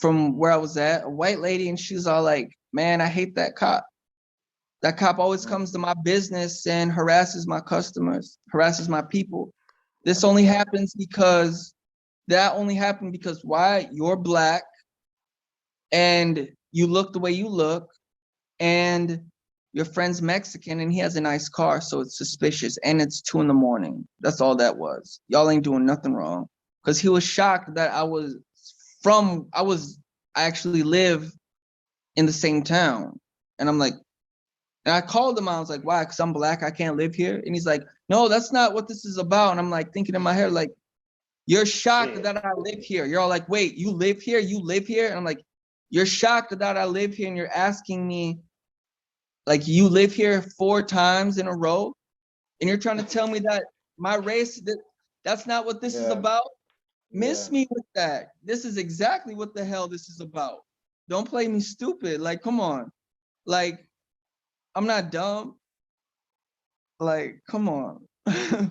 from where I was at, a white lady, and she was all like, man, I hate that cop. That cop always comes to my business and harasses my customers, harasses my people. That only happened because why? You're black and you look the way you look, and your friend's Mexican and he has a nice car, so it's suspicious, and it's 2 a.m. That's all that was. Y'all ain't doing nothing wrong. Because he was shocked that I actually live in the same town. And I'm like, and I called him, I was like, why? Because I'm black, I can't live here? And he's like, no, that's not what this is about. And I'm like thinking in my head, like, you're shocked that I live here. You're all like, wait, you live here? You live here? And I'm like, you're shocked that I live here, and you're asking me, like, you live here 4 times in a row, and you're trying to tell me that my race, that's not what this is about? Miss me with that. This is exactly what the hell this is about. Don't play me stupid. Like, come on. Like, I'm not dumb. Like, come on. Yeah, man.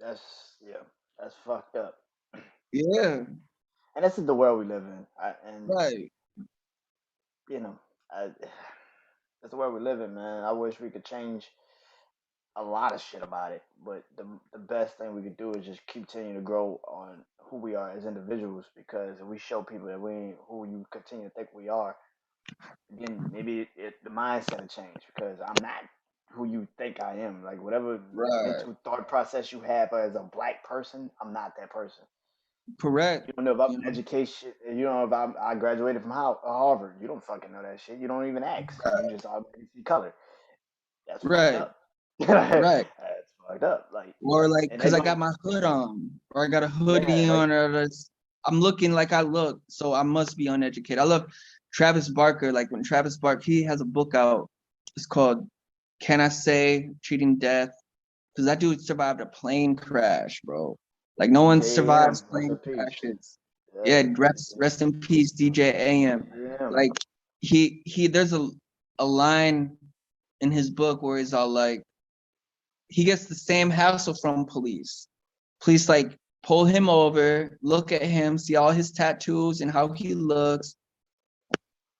That's fucked up. Yeah. And this is the world we live in. Right. You know, that's the world we live in, man. I wish we could change a lot of shit about it, but the best thing we could do is just continue to grow on who we are as individuals. Because if we show people that we ain't who you continue to think we are, then maybe the mindset will change. Because I'm not who you think I am. Like, whatever Right. mental thought process you have as a black person, I'm not that person. Correct. You don't know about education. You don't know about I graduated from Harvard. You don't fucking know that shit. You don't even ask. You just automatically see color. That's fucked Right. up. right. That's fucked up. Like, Or like, and cause that I go, got my hood on, or I got a hoodie yeah, like, on, or I'm looking like I look, so I must be uneducated. I love Travis Barker. Like when Travis Barker, he has a book out. It's called "Can I Say Treating Death?" Because that dude survived a plane crash, bro. Like no one DJ AM, survives rest in plane peace. crashes. Yeah, Yeah, rest in peace, DJ AM. DJ AM. Like there's a line in his book where he's all like, he gets the same hassle from police. Police like pull him over, look at him, see all his tattoos and how he looks,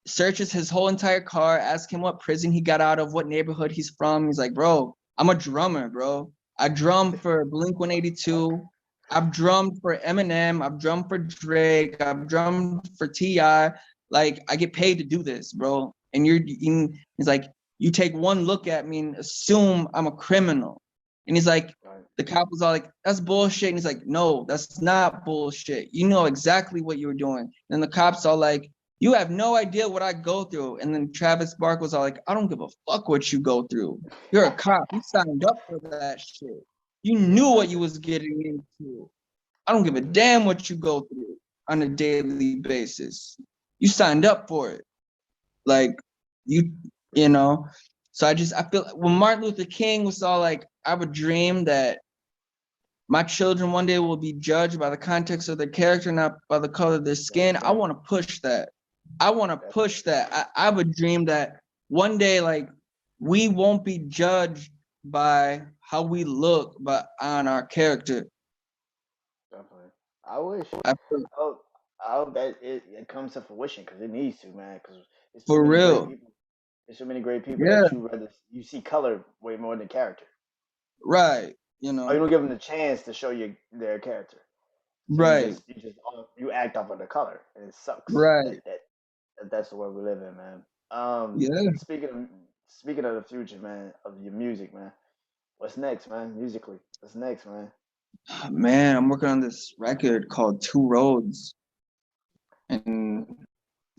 searches his whole entire car, ask him what prison he got out of, what neighborhood he's from. He's like, bro, I'm a drummer, bro. I drum for Blink 182. I've drummed for Eminem. I've drummed for Drake. I've drummed for T.I. Like, I get paid to do this, bro. And he's like, you take one look at me and assume I'm a criminal. And he's like, Right. the cop was all like, that's bullshit. And he's like, no, that's not bullshit. You know exactly what you were doing. And the cops all like, you have no idea what I go through. And then Travis Barker was all like, I don't give a fuck what you go through. You're a cop. You signed up for that shit. You knew what you was getting into. I don't give a damn what you go through on a daily basis. You signed up for it. Like you, you know. So I feel when Martin Luther King was all like, I have a dream that my children one day will be judged by the context of their character, not by the color of their skin. I want to push that. I want to push that. I have a dream that one day, like, we won't be judged by how we look, but on our character. Definitely. I wish. I feel, I hope, I hope that it comes to fruition because it needs to, man. Because there's too for many great real. people. There's so many great people Yeah, that you see color way more than character. right. You Or you know, don't give them the chance to show you their character. So right, you act off of the color, and it sucks right. that that's the world we live in, man. Yeah. Speaking of the future, man, of your music, man. What's next, man? Musically, what's next, man? Man, I'm working on this record called Two Roads, and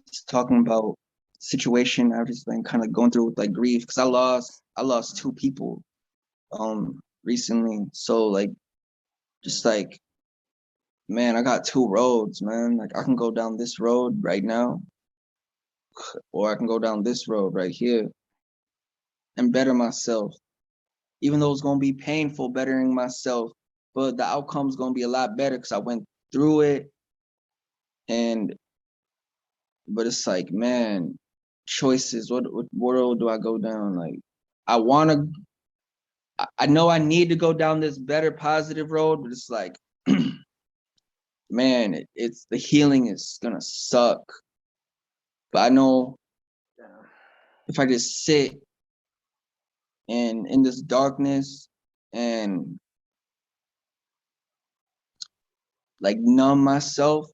it's talking about situation I've just been kind of going through with like grief because I lost two people recently. So like just like man, I got two roads, man. Like I can go down this road right now, or I can go down this road right here and better myself. Even though it's gonna be painful bettering myself, but the outcome's gonna be a lot better because I went through it. And but it's like, man, choices. What road do I go down? Like I wanna I know I need to go down this better positive road, but it's like man, it's the healing is gonna suck. But I know Yeah. if I just sit and in this darkness and like numb myself,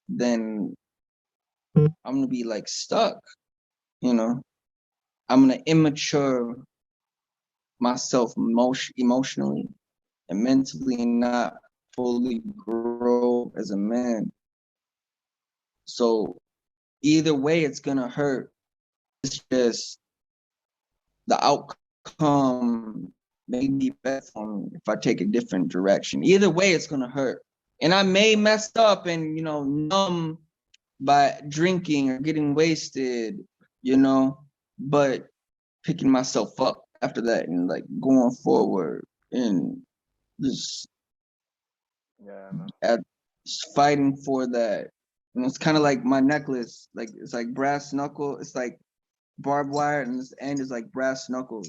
then I'm gonna be like stuck, you know. I'm gonna immature myself emotionally and mentally and not fully grow as a man. So either way it's gonna hurt. It's just the outcome may be better if I take a different direction. Either way, it's gonna hurt. And I may mess up and numb by drinking or getting wasted, but picking myself up after that and like going forward and just Yeah, man. at fighting for that. And it's kind of like my necklace, like it's like brass knuckle. It's like barbed wire, and this end is like brass knuckles.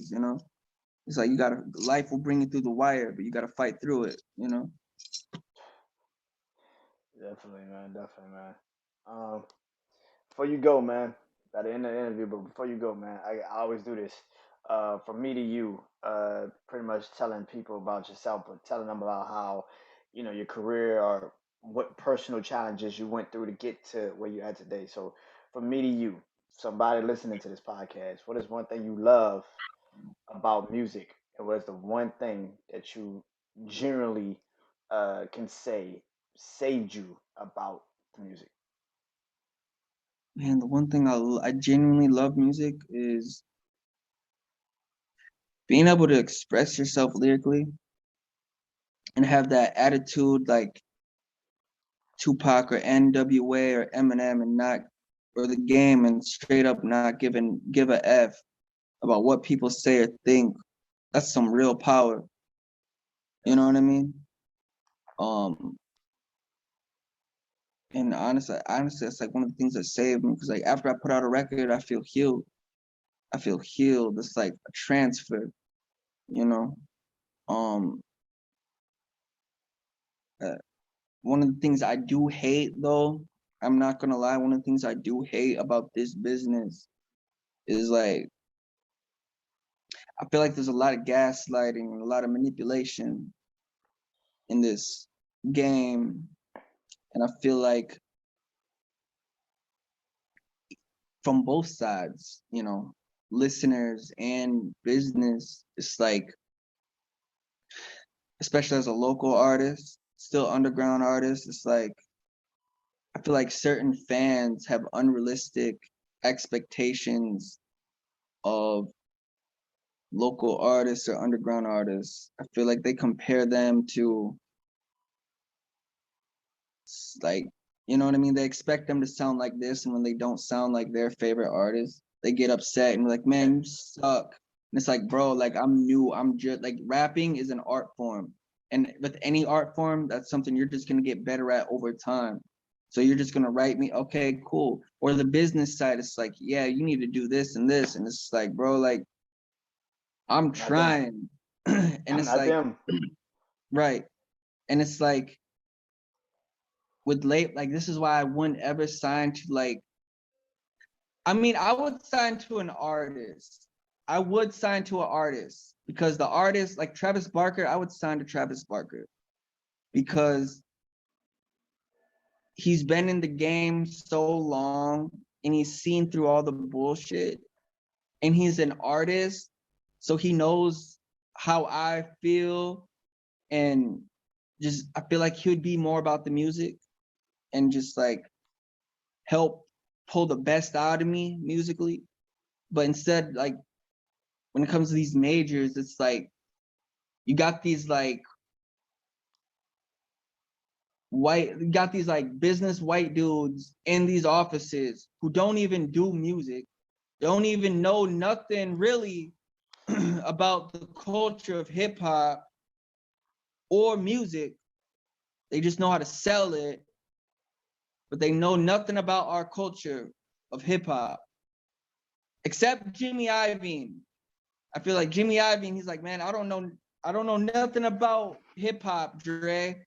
It's like you gotta life will bring you through the wire, but you gotta fight through it. Definitely, man. Definitely, man. Um, Before you go, man, at the end of the interview, but before you go, man, I always do this. From me to you, pretty much telling people about yourself, but telling them about how, your career or what personal challenges you went through to get to where you're at today. So, from me to you, somebody listening to this podcast, what is one thing you love about music, and what is the one thing that you generally can say saved you about the music? Man, the one thing I genuinely love music is being able to express yourself lyrically and have that attitude like Tupac or NWA or Eminem and not, or the Game, and straight up not give a F about what people say or think. That's some real power. You know what I mean? And honestly, it's like one of the things that saved me, because like after I put out a record, I feel healed. It's like a transfer, you know. Um, uh, One of the things I do hate, though, I'm not gonna lie, one of the things I do hate about this business is like, I feel like there's a lot of gaslighting and a lot of manipulation in this game. And I feel like from both sides, you know, listeners and business, it's like, especially as a local artist, still underground artist, it's like, I feel like certain fans have unrealistic expectations of local artists or underground artists. I feel like they compare them to, like, you know what I mean? They expect them to sound like this, and when they don't sound like their favorite artist, they get upset and like, Yeah. man, you suck. And it's like, bro, like I'm new. I'm just like, rapping is an art form. And with any art form, that's something you're just gonna get better at over time. So you're just gonna write me, okay, cool. Or the business side, it's like, yeah, you need to do this and this. And it's like, bro, like I'm Not them. trying. And it's Not like, them. right. And it's like with late, like this is why I wouldn't ever sign to like, I mean, I would sign to an artist. I would sign to an artist because the artist, like Travis Barker, I would sign to Travis Barker because he's been in the game so long and he's seen through all the bullshit, and he's an artist, so he knows how I feel, and just I feel like he would be more about the music and just like help pull the best out of me musically. But instead, like when it comes to these majors, it's like you got these like you got these like business white dudes in these offices who don't even do music, don't even know nothing really about the culture of hip hop or music. They just know how to sell it, but they know nothing about our culture of hip hop, except Jimmy Iovine. I feel like Jimmy Iovine, he's like, man, I don't know nothing about hip hop, Dre,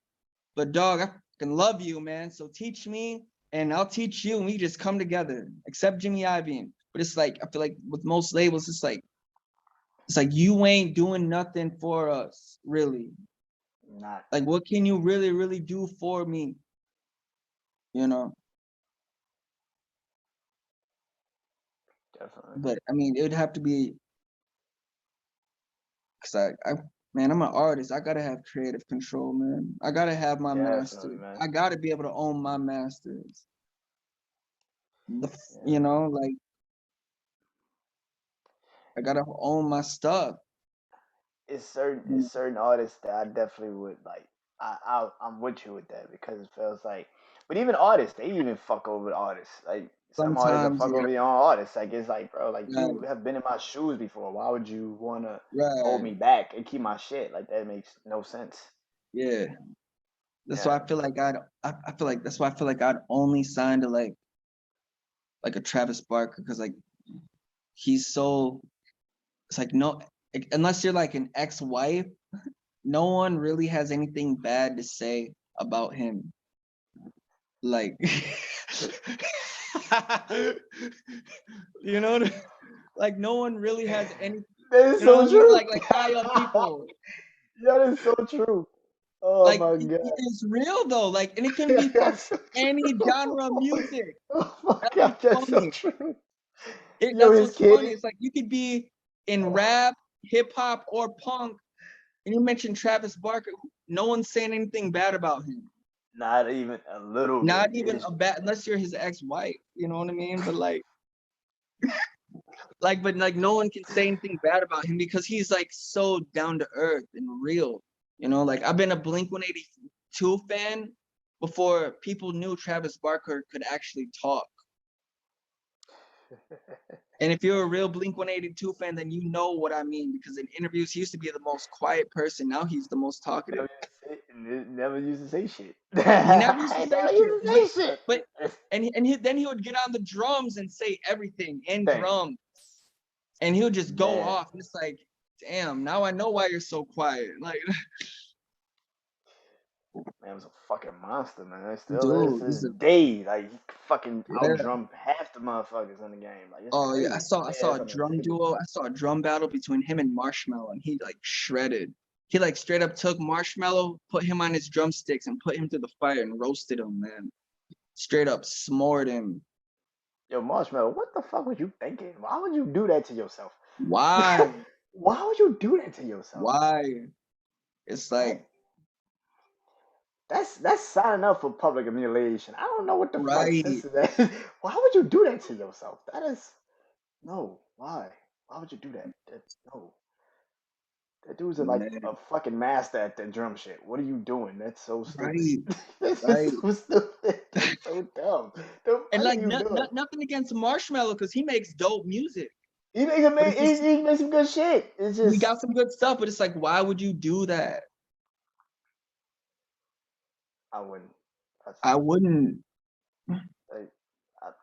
but dog, I fucking love you, man. So teach me and I'll teach you, and we just come together, except Jimmy Iovine. But it's like, I feel like with most labels, it's like you ain't doing nothing for us, really. Not. Like, what can you really, really do for me? You know? Definitely. But I mean, it would have to be, because man, I'm an artist. I gotta have creative control, man. I gotta have my master. Definitely, man. I gotta be able to own my masters. Yeah. You know, like I gotta own my stuff. It's certain artists that I definitely would like. I'm with you with that because it feels like, but even artists, they even fuck over artists. Like some artists that Sometimes, fuck yeah, over your own artists. Like it's like, bro, like you right, have been in my shoes before. Why would you wanna hold right, me back and keep my shit? Like that makes no sense. yeah. That's why Yeah, I feel like I feel like that's why I feel like I'd only sign to like a Travis Barker, because like he's so, it's like no, unless you're like an ex-wife, no one really has anything bad to say about him. Like you know, like no one really has any, that is you know so what I mean? true. Like high up people. That is so true. Oh Like my god. it's real though. Like, and it can be from That's so any true. genre of music. Oh my That's god, what's that's so funny. true. Yo, That's his what's funny. kid. It's like you could be in rap, hip hop, or punk, and you mentioned Travis Barker. No one's saying anything bad about him. Not even a little bit. Not even a bad, unless you're his ex-wife. You know what I mean? But like, Like, but like no one can say anything bad about him because he's like so down to earth and real. You know, like I've been a Blink-182 fan before people knew Travis Barker could actually talk. And if you're a real Blink-182 fan, then you know what I mean, because in interviews he used to be the most quiet person. Now he's the most talkative. Never used to say shit. He never used to I say never shit, used to say shit. but then he would get on the drums and say everything and Thing, drums, and he would just go man. off. And it's like, damn, now I know why you're so quiet. Like, Man was a fucking monster, man. It still is dude, to this this is day. Like he fucking yeah. outdrum half the motherfuckers in the game. Like it's Oh yeah, crazy. I Like, saw that's a drum unbelievable. duo. I saw a drum battle between him and Marshmello, and he like shredded. He like straight up took Marshmello, put him on his drumsticks, and put him through the fire and roasted him, man. Straight up smored him. Yo, Marshmallow, what the fuck was you thinking? Why would you do that to yourself? Why? Why would you do that to yourself? Why? It's That like that's signing up for public humiliation. I don't know what the fuck right, sense of that is. Why would you do that to yourself? That is no. Why? Why would you do that? No. That dude's like man. a fucking master at that drum shit. What are you doing? That's so stupid. Right, That's right. just so stupid. That's so dumb. The And fuck are like you doing? nothing against Marshmello because he makes dope music. He makes, But it's just he makes some good shit. It's he just got some good stuff, but it's like, why would you do that? I wouldn't. That's I wouldn't. like,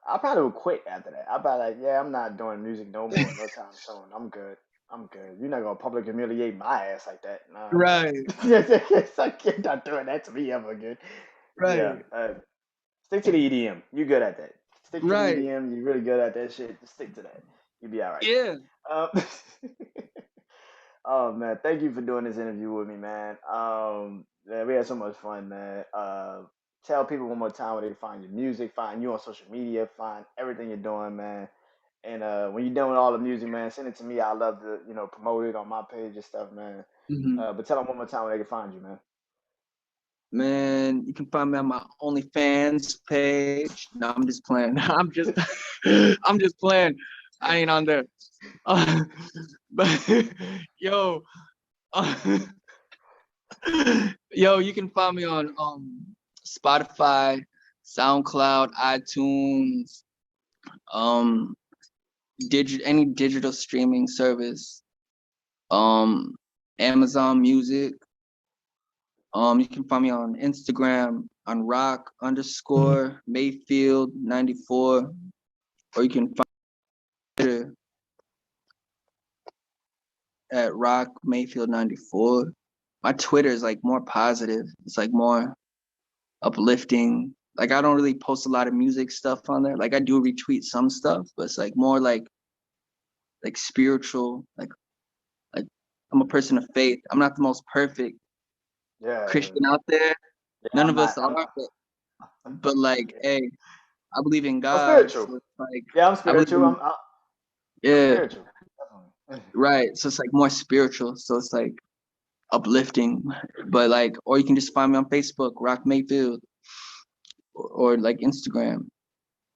I probably would quit after that. I'd probably like, yeah, I'm not doing music no more, no time soon. I'm good. I'm good. You're not gonna public humiliate my ass like that. Nah, I'm good. Right, You're not doing that to me ever again. Yeah, right, stick to the EDM. You're good at that. Stick to the right. EDM. You're really good at that shit. Just stick to that. You'll be all right. Yeah. Um, oh man, thank you for doing this interview with me, man. Man, we had so much fun, man. Tell people one more time where they find your music, find you on social media, find everything you're doing, man. And when you're done with all the music, man, send it to me. I love to, promote it on my page and stuff, man. Mhm. But tell them one more time where they can find you, man. Man, you can find me on my OnlyFans page. No, I'm just playing. I'm just playing. I ain't on there. But yo, uh, yo, you can find me on Spotify, SoundCloud, iTunes, um, any digital streaming service, um, Amazon Music. You can find me on Instagram on rock_Mayfield94, or you can find me on Twitter at rockmayfield94. My Twitter is like more positive. It's like more uplifting. Like I don't really post a lot of music stuff on there. Like I do retweet some stuff, but it's like more like spiritual. Like I'm a person of faith. I'm not the most perfect Yeah, Christian out there. yeah, None I'm of us not. are, but like, hey, I believe in I'm God. spiritual. So it's like Yeah, I'm I believe spiritual. in I'm yeah, spiritual. Definitely. right. So it's like more spiritual. So it's like uplifting. But like, or you can just find me on Facebook, Rock Mayfield, or like Instagram.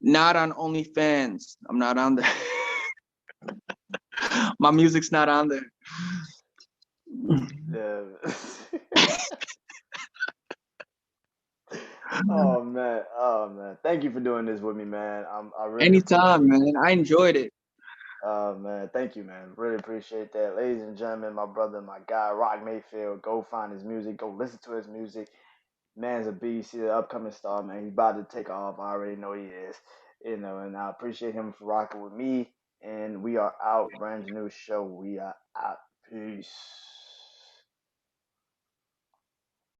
Not on OnlyFans. I'm not on there. My music's not on there. Yeah. Oh man, oh man. Thank you for doing this with me, man. I really Anytime, appreciate man. I enjoyed it. Oh man, thank you, man. Really appreciate that. Ladies and gentlemen, my brother, my guy, Rock Mayfield. Go find his music. Go listen to his music. Man's a beast. He's an upcoming star, man. He's about to take off. I already know he is. And I appreciate him for rocking with me. And we are out. Brand new show. We are out. Peace.